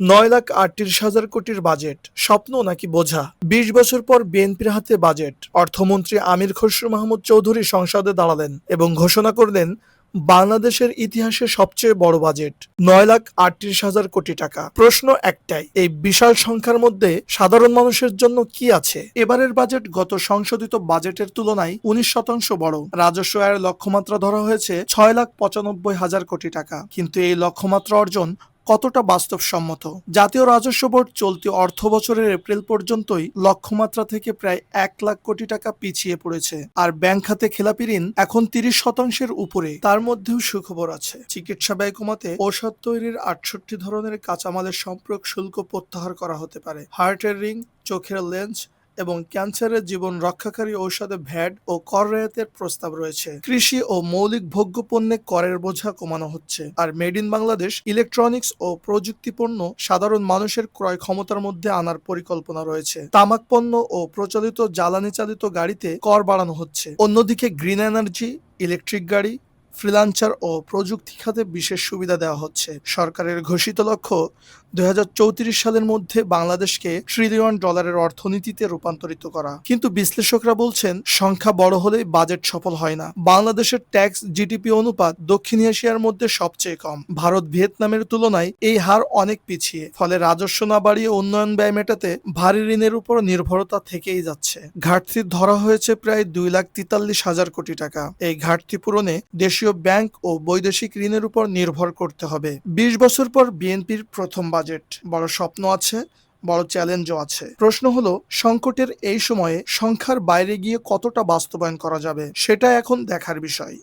9,38,000 কোটির বাজেট স্বপ্ন নাকি বোঝা? ২০ বছর পর বিএনপির হাতে বাজেট। অর্থমন্ত্রী আমির খসরু মাহমুদ চৌধুরী সংসদে দাঁড়ালেন এবং ঘোষণা করলেন বাংলাদেশের ইতিহাসে সবচেয়ে বড় বাজেট, 9,38,000 কোটি টাকা। প্রশ্ন একটাই, এই বিশাল সংখ্যার মধ্যে সাধারণ মানুষের জন্য কি আছে? এবারের বাজেট গত সংশোধিত বাজেটের তুলনায় 19% বড়। রাজস্ব আয়ের লক্ষ্যমাত্রা ধরা হয়েছে 6,95,000 কোটি টাকা। কিন্তু এই লক্ষ্যমাত্রা অর্জন কতটা বাস্তবসম্মত? জাতীয় রাজস্ব বোর্ড চলতি অর্থবছরের এপ্রিল পর্যন্তই লক্ষ্যমাত্রা থেকে প্রায় 1,00,000 কোটি টাকা পিছিয়ে পড়েছে। আর ব্যাংক খাতে খেলাপি ঋণ এখন 30% উপরে। তার মধ্যেও সুখবর আছে, চিকিৎসা ব্যয় কমাতে ঔষধ তৈরির 68 ধরনের কাঁচামালের সম্পর্ক শুল্ক প্রত্যাহার করা হতে পারে। হার্টের রিং, চোখের লেন্স এবং ক্যান্সারের জীবন রক্ষাকারী ঔষধে ভ্যাট ও কর রেয়াতের প্রস্তাব রয়েছে। কৃষি ও মৌলিক ভোগ্য পণ্যে করের বোঝা কমানো হচ্ছে। Are made in Bangladesh electronics ও প্রযুক্তি পণ্য সাধারণ মানুষের ক্রয় ক্ষমতার মধ্যে আনার পরিকল্পনা রয়েছে। তামাক পণ্য ও প্রচলিত জ্বালানি চালিত গাড়িতে কর বাড়ানো হচ্ছে। অন্যদিকে গ্রিন এনার্জি, ইলেকট্রিক গাড়ি, ফ্রিল্যান্সার ও প্রযুক্তি খাতে বিশেষ সুবিধা দেওয়া হচ্ছে। সরকারের ঘোষিত লক্ষ্য 2034 সালের মধ্যে বাংলাদেশকে $1 ট্রিলিয়ন অর্থনীতিতে রূপান্তরিত করা। কিন্তু বিশ্লেষকরা বলছেন, সংখ্যা বড় হলেই বাজেট সফল হয় না। বাংলাদেশের ট্যাক্স জিডিপি অনুপাত দক্ষিণ এশিয়ার মধ্যে সবচেয়ে কম। ভারত, ভিয়েতনামের তুলনায় এই হার অনেক পিছিয়ে। ফলে রাজস্ব না বাড়িয়ে উন্নয়ন ব্যয় মেটাতে ভারী ঋণের উপর নির্ভরতা থেকেই যাচ্ছে। ঘাটতি ধরা হয়েছে প্রায় 2,43,000 কোটি টাকা। এই ঘাটতি পূরণে দেশীয় ব্যাংক ও বৈদেশিক ঋণের উপর নির্ভর করতে হবে। 20 বছর পর বিএনপির প্রথম বাজেট। বড় স্বপ্ন আছে, বড় চ্যালেঞ্জও আছে। প্রশ্ন হলো, সংকটের এই সময়ে সংখ্যার বাইরে গিয়ে কতটা বাস্তবায়ন করা যাবে, সেটা এখন দেখার বিষয়।